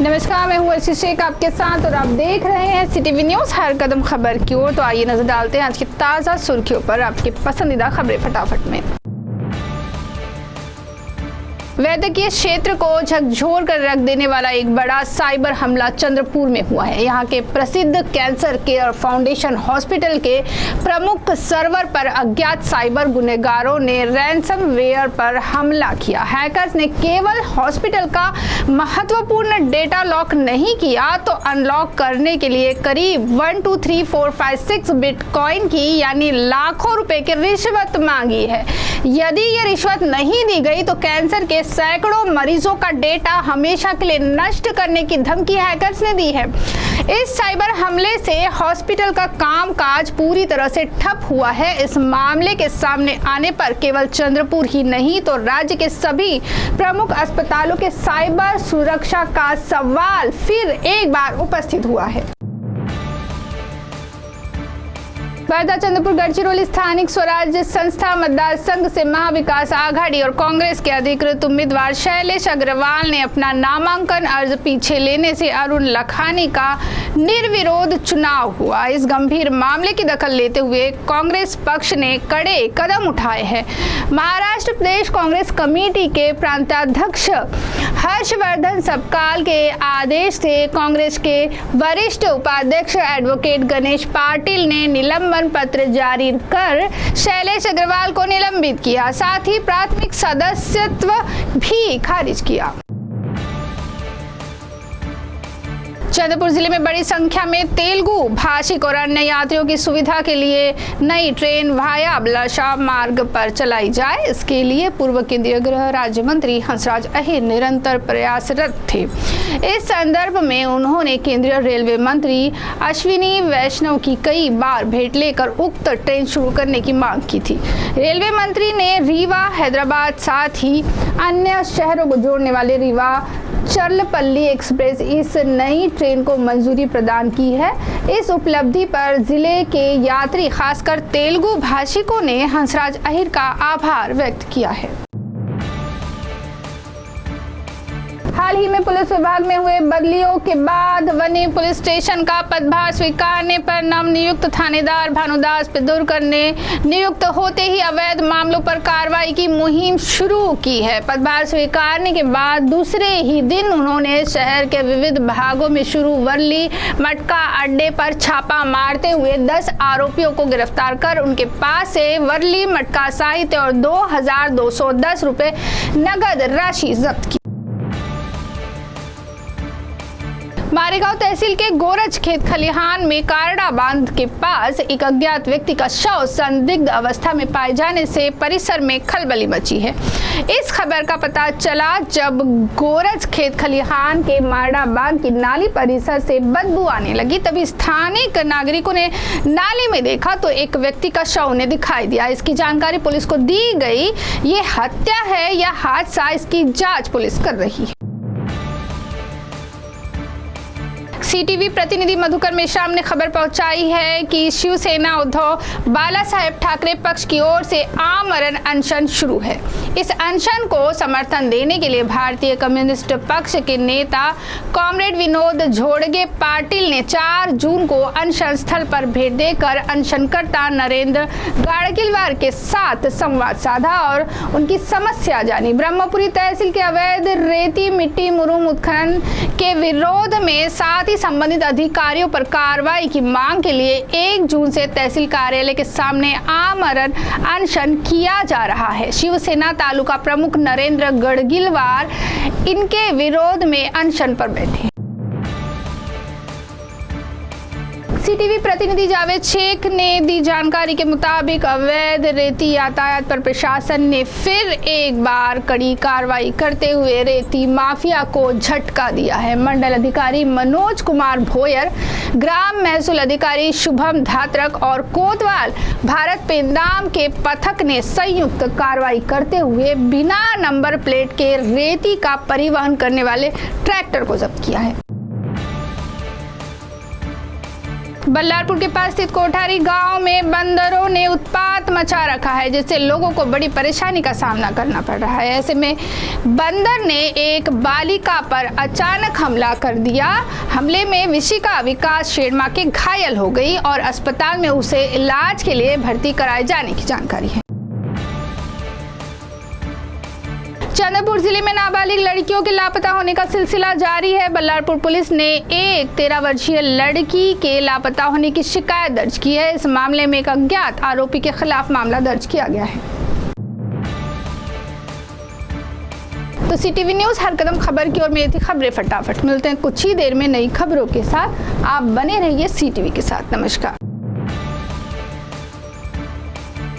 नमस्कार, मैं हूँ अर्शी शेख आपके साथ और आप देख रहे हैं CTV न्यूज़ हर कदम खबर की ओर। तो आइए नजर डालते हैं आज की ताज़ा सुर्खियों पर आपकी पसंदीदा खबरें फटाफट में। वैद्यकीय क्षेत्र को झकझोर कर रख देने वाला एक बड़ा साइबर हमला चंद्रपुर में हुआ है। यहाँ के प्रसिद्ध कैंसर केयर फाउंडेशन हॉस्पिटल के प्रमुख सर्वर पर अज्ञात साइबर गुनहगारों ने रैंसमवेयर पर हमला किया। हैकर्स ने केवल हॉस्पिटल का महत्वपूर्ण डेटा लॉक नहीं किया तो अनलॉक करने के लिए करीब 1 2 3 4 5 6 बिटकॉइन की यानी लाखों रुपए की रिश्वत मांगी है। यदि ये रिश्वत नहीं दी गई तो कैंसर के सैकड़ों मरीजों का डेटा हमेशा के लिए नष्ट करने की धमकी हैकर्स ने दी है। इस साइबर हमले से हॉस्पिटल का कामकाज पूरी तरह से ठप हुआ है। इस मामले के सामने आने पर केवल चंद्रपुर ही नहीं तो राज्य के सभी प्रमुख अस्पतालों के साइबर सुरक्षा का सवाल फिर एक बार उपस्थित हुआ है। वर्धा चंद्रपुर गढ़चिरौली स्थानिक स्वराज्य संस्था मतदार संघ से महाविकास आघाड़ी और कांग्रेस के अधिकृत उम्मीदवार शैलेश अग्रवाल ने अपना नामांकन अर्ज पीछे लेने से अरुण लखानी का निर्विरोध चुनाव हुआ। इस गंभीर मामले की दखल लेते हुए कांग्रेस पक्ष ने कड़े कदम उठाए हैं। महाराष्ट्र प्रदेश कांग्रेस कमेटी के प्रांताध्यक्ष हर्षवर्धन सबकाल के आदेश से कांग्रेस के वरिष्ठ उपाध्यक्ष एडवोकेट गणेश पाटिल ने निलंबन पत्र जारी कर शैलेश अग्रवाल को निलंबित किया, साथ ही प्राथमिक सदस्यत्व भी खारिज किया। चंद्रपुर जिले में बड़ी संख्या में तेलुगु भाषिक और अन्य यात्रियों की सुविधा के लिए नई ट्रेन वाया अभिलाषा मार्ग पर चलाई जाए, इसके लिए पूर्व केंद्रीय गृह राज्य मंत्री हंसराज अहीर निरंतर प्रयासरत थे। इस संदर्भ में उन्होंने केंद्रीय रेलवे मंत्री अश्विनी वैष्णव की कई बार भेंट लेकर उक्त ट्रेन शुरू करने की मांग की थी। रेलवे मंत्री ने रीवा, हैदराबाद साथ ही अन्य शहरों को जोड़ने वाले रीवा चर्लपल्ली एक्सप्रेस इस नई ट्रेन को मंजूरी प्रदान की है। इस उपलब्धि पर जिले के यात्री खासकर तेलुगु भाषिकों ने हंसराज अहीर का आभार व्यक्त किया है। हाल ही में पुलिस विभाग में हुए बदलियों के बाद वनी पुलिस स्टेशन का पदभार स्वीकारने पर नवनियुक्त थानेदार भानुदास पिदुरकर ने नियुक्त होते ही अवैध मामलों पर कार्रवाई की मुहिम शुरू की है। पदभार स्वीकारने के बाद दूसरे ही दिन उन्होंने शहर के विविध भागों में शुरू वर्ली मटका अड्डे पर छापा मारते हुए 10 आरोपियों को गिरफ्तार कर उनके पास से वर्ली मटका साहित्य और 2210 रुपए नगद राशि जब्त की। मारेगांव तहसील के गोरज खेत खलिहान में कारड़ा बांध के पास एक अज्ञात व्यक्ति का शव संदिग्ध अवस्था में पाए जाने से परिसर में खलबली मची है। इस खबर का पता चला जब गोरज खेत खलिहान के मारड़ा बांध की नाली परिसर से बदबू आने लगी। तभी स्थानीय नागरिकों ने नाली में देखा तो एक व्यक्ति का शव उन्हें दिखाई दिया। इसकी जानकारी पुलिस को दी गई। ये हत्या है या हादसा, इसकी जांच पुलिस कर रही है। CTV प्रतिनिधि मधुकर मेश्राम ने खबर पहुंचाई है कि शिवसेना उद्धव बाला साहेब ठाकरे पक्ष की ओर से आमरण अनशन शुरू है। इस अनशन को समर्थन देने के लिए भारतीय कम्युनिस्ट पक्ष के नेता कॉमरेड विनोद झोड़गे पाटिल ने 4 जून को अनशन स्थल पर भेंट देकर अनशनकर्ता नरेंद्र गाड़गिलवार के साथ संवाद साधा और उनकी समस्या जानी। ब्रह्मपुरी तहसील के अवैध रेती मिट्टी मुरुम उत्खनन के विरोध में साथ ही संबंधित अधिकारियों पर कार्रवाई की मांग के लिए 1 जून से तहसील कार्यालय के सामने आमरण अनशन किया जा रहा है। शिवसेना तालुका प्रमुख नरेंद्र गढ़गिलवार इनके विरोध में अनशन पर बैठे। CTV प्रतिनिधि जावेद शेख ने दी जानकारी के मुताबिक अवैध रेती यातायात पर प्रशासन ने फिर एक बार कड़ी कार्रवाई करते हुए रेती माफिया को झटका दिया है। मंडल अधिकारी मनोज कुमार भोयर, ग्राम महसूल अधिकारी शुभम धात्रक और कोतवाल भारत पेंदाम के पथक ने संयुक्त कार्रवाई करते हुए बिना नंबर प्लेट के रेती का परिवहन करने वाले ट्रैक्टर को जब्त किया है। बल्लारपुर के पास स्थित कोठारी गांव में बंदरों ने उत्पात मचा रखा है, जिससे लोगों को बड़ी परेशानी का सामना करना पड़ रहा है। ऐसे में बंदर ने एक बालिका पर अचानक हमला कर दिया। हमले में विशिका विकास शेरमा के घायल हो गई और अस्पताल में उसे इलाज के लिए भर्ती कराए जाने की जानकारी है। चंद्रपुर जिले में नाबालिग लड़कियों के लापता होने का सिलसिला जारी है। बल्लारपुर पुलिस ने एक 13 वर्षीय लड़की के लापता होने की शिकायत दर्ज की है। इस मामले में एक अज्ञात आरोपी के खिलाफ मामला दर्ज किया गया है। तो CTV न्यूज़ हर कदम खबर की ओर में थी खबरें फटाफट। मिलते हैं कुछ ही देर में नई खबरों के साथ। आप बने रहिए CTV के साथ। नमस्कार।